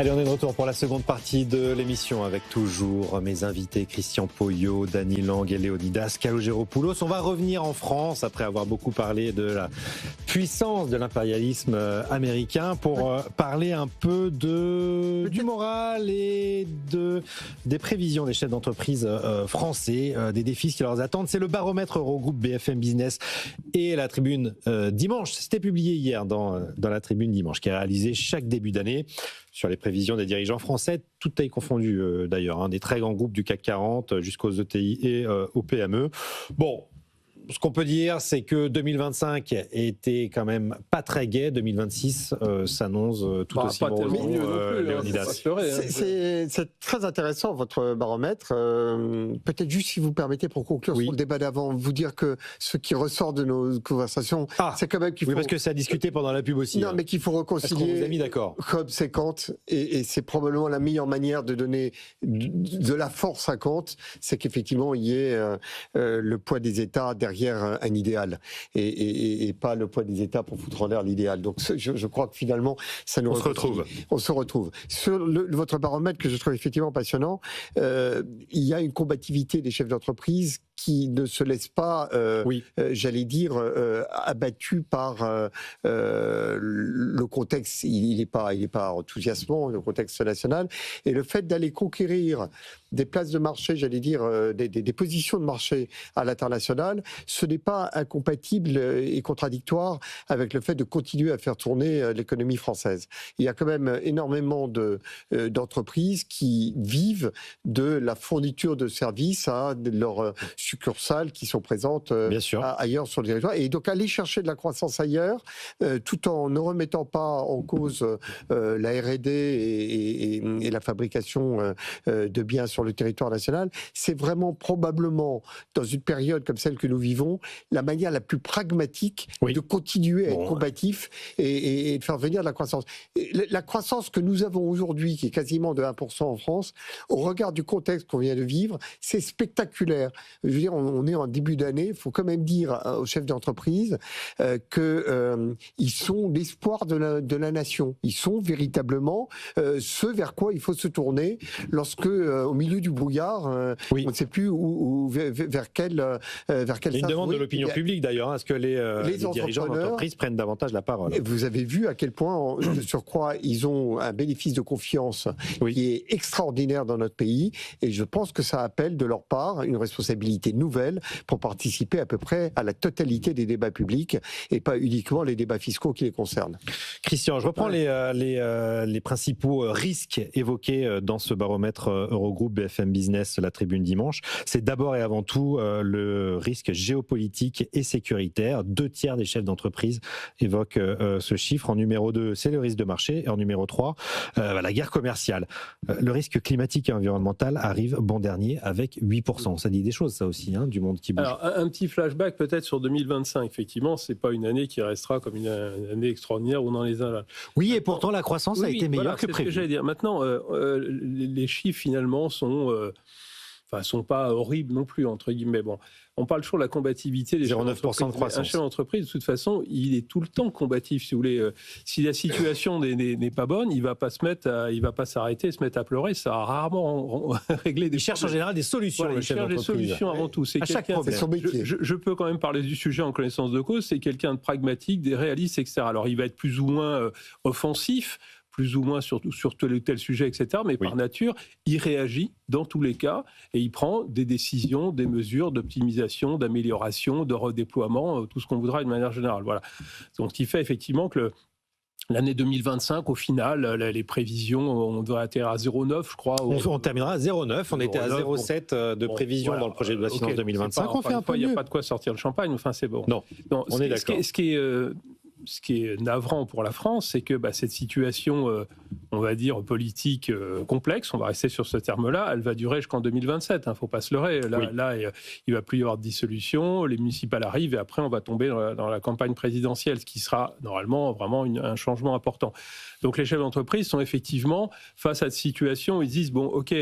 Allez, on est de retour pour la seconde partie de l'émission avec toujours mes invités Christian Poyot, Dany Lang et Léonidas Kalogeropoulos. On va revenir en France après avoir beaucoup parlé de la puissance de l'impérialisme américain pour parler un peu du moral et des prévisions des chefs d'entreprise français, des défis qui leur attendent. C'est le baromètre Eurogroupe BFM Business et la Tribune Dimanche. C'était publié hier dans la Tribune Dimanche, qui est réalisé chaque début d'année sur les prévisions des dirigeants français, toutes tailles confondues d'ailleurs, des très grands groupes du CAC 40 jusqu'aux ETI et aux PME. Bon, ce qu'on peut dire, c'est que 2025 était quand même pas très gai. 2026 s'annonce tout aussi bon, Léonidas. C'est très intéressant, votre baromètre. Peut-être juste, si vous permettez, pour conclure sur le débat d'avant, vous dire que ce qui ressort de nos conversations, c'est quand même qu'il faut... Oui, parce que ça a discuté pendant la pub aussi. Non, mais qu'il faut réconcilier... vous a mis d'accord. Hobbes et Kant, et c'est probablement la meilleure manière de donner de la force à Kant, c'est qu'effectivement, il y ait le poids des États derrière un idéal et pas le poids des États pour foutre en l'air l'idéal. Donc je crois que finalement ça nous on se retrouve. Sur votre baromètre que je trouve effectivement passionnant, il y a une combativité des chefs d'entreprise qui ne se laisse pas, j'allais dire, abattu par le contexte. Il n'est pas enthousiasmant, le contexte national, et le fait d'aller conquérir des places de marché, j'allais dire, des positions de marché à l'international, ce n'est pas incompatible et contradictoire avec le fait de continuer à faire tourner l'économie française. Il y a quand même énormément d'entreprises qui vivent de la fourniture de services à leurs succursales qui sont présentes ailleurs sur le territoire. Et donc aller chercher de la croissance ailleurs, tout en ne remettant pas en cause la R&D et la fabrication de biens sur le territoire national, c'est vraiment probablement, dans une période comme celle que nous vivons, la manière la plus pragmatique de continuer à être combatif et de faire venir de la croissance. Et la croissance que nous avons aujourd'hui, qui est quasiment de 1% en France, au regard du contexte qu'on vient de vivre, c'est spectaculaire. Je veux dire, on est en début d'année, il faut quand même dire aux chefs d'entreprise qu'ils sont l'espoir de la nation. Ils sont véritablement ce vers quoi il faut se tourner lorsque, au milieu du brouillard, on ne sait plus vers quel il y a une demande de l'opinion publique d'ailleurs, à ce que les dirigeants d'entreprise prennent davantage la parole. Vous avez vu à quel point, de surcroît, ils ont un bénéfice de confiance qui est extraordinaire dans notre pays, et je pense que ça appelle de leur part une responsabilité nouvelle pour participer à peu près à la totalité des débats publics et pas uniquement les débats fiscaux qui les concernent. Christian, je reprends les principaux risques évoqués dans ce baromètre Eurogroupe BFM Business, la Tribune Dimanche. C'est d'abord et avant tout le risque géopolitique et sécuritaire. 2/3 des chefs d'entreprise évoquent ce chiffre. En numéro 2, c'est le risque de marché. Et en numéro 3, la guerre commerciale. Le risque climatique et environnemental arrive bon dernier avec 8%. Ça dit des choses, ça aussi, du monde qui bouge. Alors, un petit flashback peut-être sur 2025. Effectivement, c'est pas une année qui restera comme une année extraordinaire ou dans les uns. Oui, et pourtant la croissance a été meilleure que prévu. C'est ce que j'allais dire. Maintenant, les chiffres finalement sont pas horribles non plus, entre guillemets. Bon, on parle toujours de la combativité des 0,9% de croissance. Un chef d'entreprise, de toute façon, il est tout le temps combatif, si vous voulez. Si la situation n'est pas bonne, il va pas s'arrêter, se mettre à pleurer. Ça a rarement réglé des problèmes. Il cherche en général des solutions, le chef d'entreprise. Il cherche des solutions avant tout. C'est son métier. Je peux quand même parler du sujet en connaissance de cause. C'est quelqu'un de pragmatique, des réalistes, etc. Alors, il va être plus ou moins offensif, plus ou moins sur tel ou tel sujet, etc. Mais par nature, il réagit dans tous les cas et il prend des décisions, des mesures d'optimisation, d'amélioration, de redéploiement, tout ce qu'on voudra de manière générale. Voilà. Donc, ce qui fait effectivement que l'année 2025, au final, les prévisions, on devrait atterrir à 0,9, je crois. On terminera à 0,9. On était à 0,7 de prévision dans le projet de loi de finances 2025. On fait un peu mieux. Il n'y a pas de quoi sortir le champagne, enfin c'est bon. Non, on est d'accord. Ce qui est navrant pour la France, c'est que cette situation, on va dire, politique complexe, on va rester sur ce terme-là, elle va durer jusqu'en 2027, il ne faut pas se leurrer. Là, il ne va plus y avoir de dissolution, les municipales arrivent et après on va tomber dans la campagne présidentielle, ce qui sera normalement vraiment un changement important. Donc les chefs d'entreprise sont effectivement face à cette situation où ils disent, bon, ok,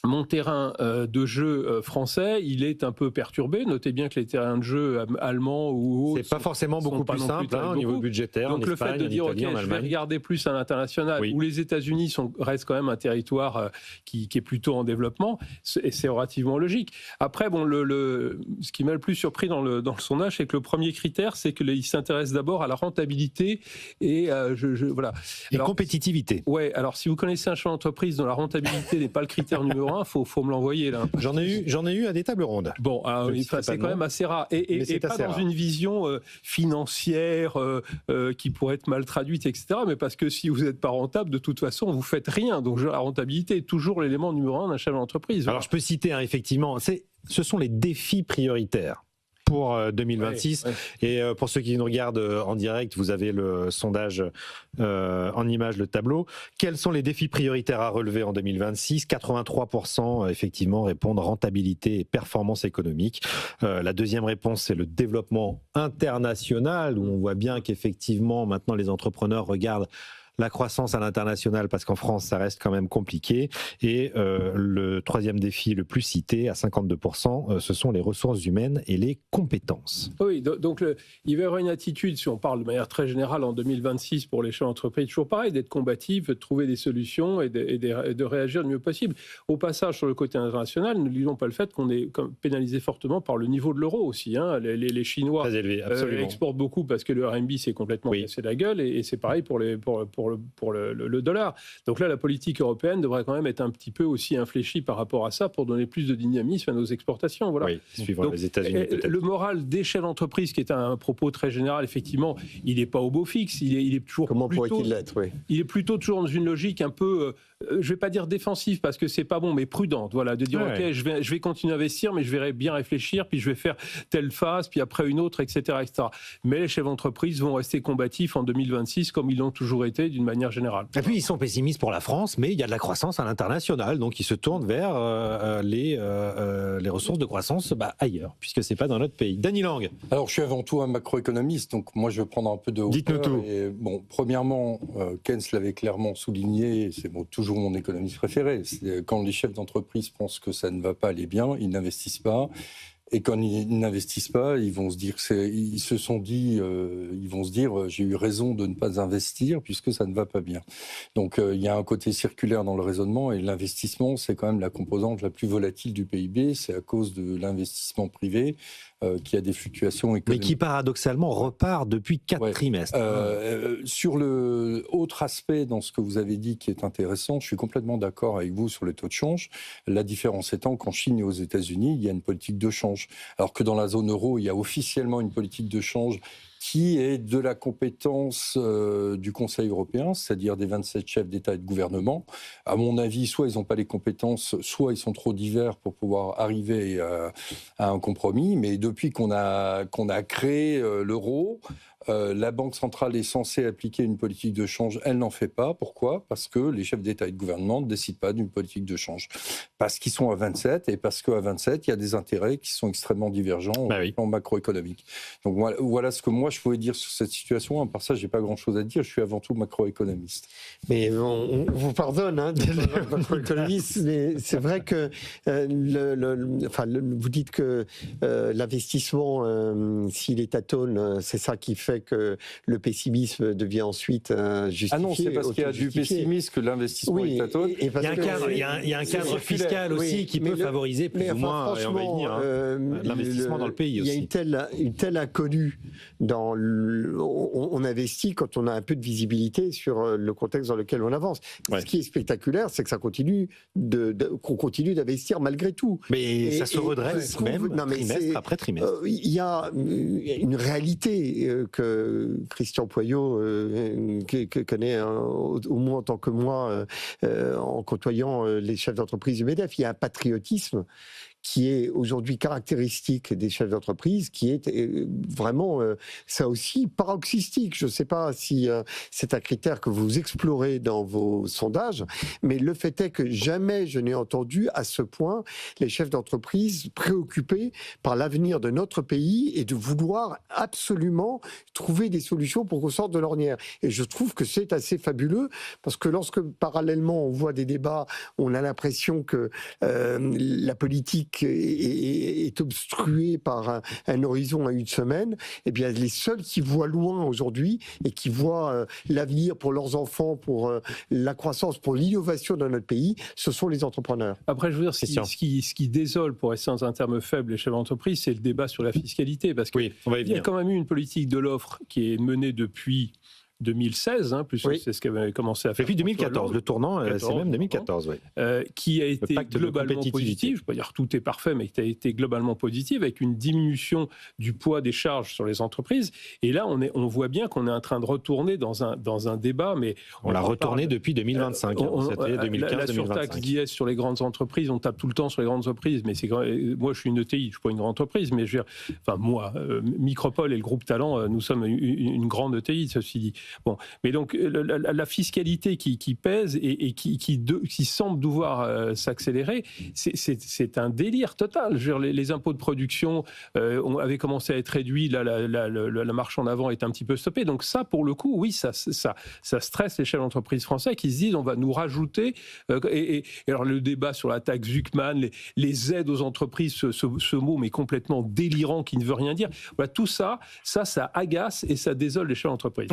mon terrain de jeu français, il est un peu perturbé. Notez bien que les terrains de jeu allemands ou autres... C'est pas forcément beaucoup plus simple au niveau budgétaire. Donc le fait de dire, OK, je vais regarder plus à l'international, où les États-Unis restent quand même un territoire qui est plutôt en développement, c'est relativement logique. Après, bon, ce qui m'a le plus surpris dans le sondage, c'est que le premier critère, c'est qu'il s'intéresse d'abord à la rentabilité et voilà. Et compétitivité. Ouais, alors si vous connaissez un chef d'entreprise dont la rentabilité n'est pas le critère numéro un, faut me l'envoyer là. J'en ai eu à des tables rondes. Bon, c'est quand même assez rare et pas dans une vision financière qui pourrait être mal traduite, etc. Mais parce que si vous n'êtes pas rentable, de toute façon, vous faites rien. Donc la rentabilité est toujours l'élément numéro un d'un chef d'entreprise. Voilà. Alors je peux citer effectivement, ce sont les défis prioritaires pour 2026. Et pour ceux qui nous regardent en direct, vous avez le sondage en image, le tableau. Quels sont les défis prioritaires à relever en 2026 ? 83% effectivement répondent rentabilité et performance économique. La deuxième réponse, c'est le développement international, où on voit bien qu'effectivement, maintenant, les entrepreneurs regardent la croissance à l'international, parce qu'en France, ça reste quand même compliqué. Et le troisième défi le plus cité, à 52%, ce sont les ressources humaines et les compétences. Oui, donc il va y avoir une attitude, si on parle de manière très générale, en 2026 pour les chefs d'entreprise, toujours pareil, d'être combatif, de trouver des solutions et de réagir le mieux possible. Au passage, sur le côté international, ne lisons pas le fait qu'on est pénalisé fortement par le niveau de l'euro aussi. Hein. Les Chinois exportent beaucoup parce que le RMB s'est complètement cassé la gueule, et c'est pareil pour le dollar. Donc là, la politique européenne devrait quand même être un petit peu aussi infléchie par rapport à ça pour donner plus de dynamisme à nos exportations. Voilà. Oui, suivant les États-Unis peut-être. Le moral des chefs d'entreprise, qui est un propos très général, effectivement, il n'est pas au beau fixe. Il est toujours Comment pourrait-il l'être, Il est plutôt toujours dans une logique un peu, je ne vais pas dire défensive parce que c'est pas bon, mais prudente. Voilà, de dire ok, je vais continuer à investir, mais je vais bien réfléchir, puis je vais faire telle phase, puis après une autre, etc., etc. Mais les chefs d'entreprise vont rester combatifs en 2026 comme ils l'ont toujours été d'une manière générale. Et puis ils sont pessimistes pour la France, mais il y a de la croissance à l'international, donc ils se tournent vers les ressources de croissance ailleurs, puisque c'est pas dans notre pays. Dany Lang. Alors je suis avant tout un macroéconomiste, donc moi je vais prendre un peu de hauteur. Dites-nous tout. Et, bon, premièrement, Keynes l'avait clairement souligné, c'est toujours mon économiste préféré. Quand les chefs d'entreprise pensent que ça ne va pas aller bien, ils n'investissent pas. Et quand ils n'investissent pas, ils vont se dire j'ai eu raison de ne pas investir puisque ça ne va pas bien. Donc il y a un côté circulaire dans le raisonnement, et l'investissement, c'est quand même la composante la plus volatile du PIB. C'est à cause de l'investissement privé qui a des fluctuations économiques. Mais qui paradoxalement repart depuis 4 trimestres. Sur le autre aspect dans ce que vous avez dit qui est intéressant, je suis complètement d'accord avec vous sur les taux de change. La différence étant qu'en Chine et aux États-Unis, il y a une politique de change. Alors que dans la zone euro, il y a officiellement une politique de change qui est de la compétence du Conseil européen, c'est-à-dire des 27 chefs d'État et de gouvernement. À mon avis, soit ils n'ont pas les compétences, soit ils sont trop divers pour pouvoir arriver à un compromis. Mais depuis qu'on a créé l'euro, la Banque centrale est censée appliquer une politique de change, elle n'en fait pas. Pourquoi ? Parce que les chefs d'État et de gouvernement ne décident pas d'une politique de change. Parce qu'ils sont à 27, et parce qu'à 27, il y a des intérêts qui sont extrêmement divergents au plan macroéconomique. Donc voilà ce que moi je pouvais dire sur cette situation. À part ça, je n'ai pas grand-chose à dire, je suis avant tout macroéconomiste. Mais on vous pardonne d'être macroéconomiste, mais c'est vrai que vous dites que l'investissement, s'il est atone, c'est ça qui fait que le pessimisme devient ensuite justifié. Ah non, c'est parce qu'il y a du pessimisme que l'investissement est atone. Il y a un cadre fiscal aussi qui peut favoriser plus ou moins l'investissement dans le pays aussi. Il y a une telle inconnue dans on investit quand on a un peu de visibilité sur le contexte dans lequel on avance. Ce qui est spectaculaire, c'est que ça continue qu'on continue d'investir malgré tout. Mais ça se redresse trimestre après trimestre. Il y a une réalité que Christian Poyot connaît au moins autant que moi en côtoyant les chefs d'entreprise du MEDEF. Il y a un patriotisme qui est aujourd'hui caractéristique des chefs d'entreprise, qui est vraiment, ça aussi, paroxystique. Je ne sais pas si c'est un critère que vous explorez dans vos sondages, mais le fait est que jamais je n'ai entendu à ce point les chefs d'entreprise préoccupés par l'avenir de notre pays et de vouloir absolument trouver des solutions pour qu'on sorte de l'ornière. Et je trouve que c'est assez fabuleux, parce que lorsque parallèlement on voit des débats, on a l'impression que la politique est obstruée par un horizon à une semaine. Eh bien, les seuls qui voient loin aujourd'hui et qui voient l'avenir pour leurs enfants, pour la croissance, pour l'innovation dans notre pays, ce sont les entrepreneurs. Après, je veux dire, ce qui désole, pour rester dans un terme faible, les chefs d'entreprise, c'est le débat sur la fiscalité. Parce qu'il y a quand même eu une politique de l'offre qui est menée depuis 2016, puisque c'est ce qu'avait commencé à faire. Depuis 2014, le tournant, c'est même 2014, qui a été globalement positif. Je ne peux pas dire que tout est parfait, mais qui a été globalement positif, avec une diminution du poids des charges sur les entreprises. Et là, on voit bien qu'on est en train de retourner dans un débat, mais on l'a retourné depuis 2025. C'était 2015-2025. La surtaxe d'IS sur les grandes entreprises, on tape tout le temps sur les grandes entreprises, mais moi, je suis une ETI, je ne suis pas une grande entreprise, mais Micropole et le groupe Talent, nous sommes une grande ETI, ceci dit. Bon, mais donc la fiscalité qui pèse et qui semble devoir s'accélérer, c'est un délire total. Je veux dire, les impôts de production avaient commencé à être réduits, là la marche en avant est un petit peu stoppée. Donc ça, pour le coup, oui, ça stresse les chefs d'entreprise français qui se disent on va nous rajouter. Et alors le débat sur la taxe Zuckman, les aides aux entreprises, ce mot mais complètement délirant qui ne veut rien dire. Voilà, tout ça agace et ça désole les chefs d'entreprise.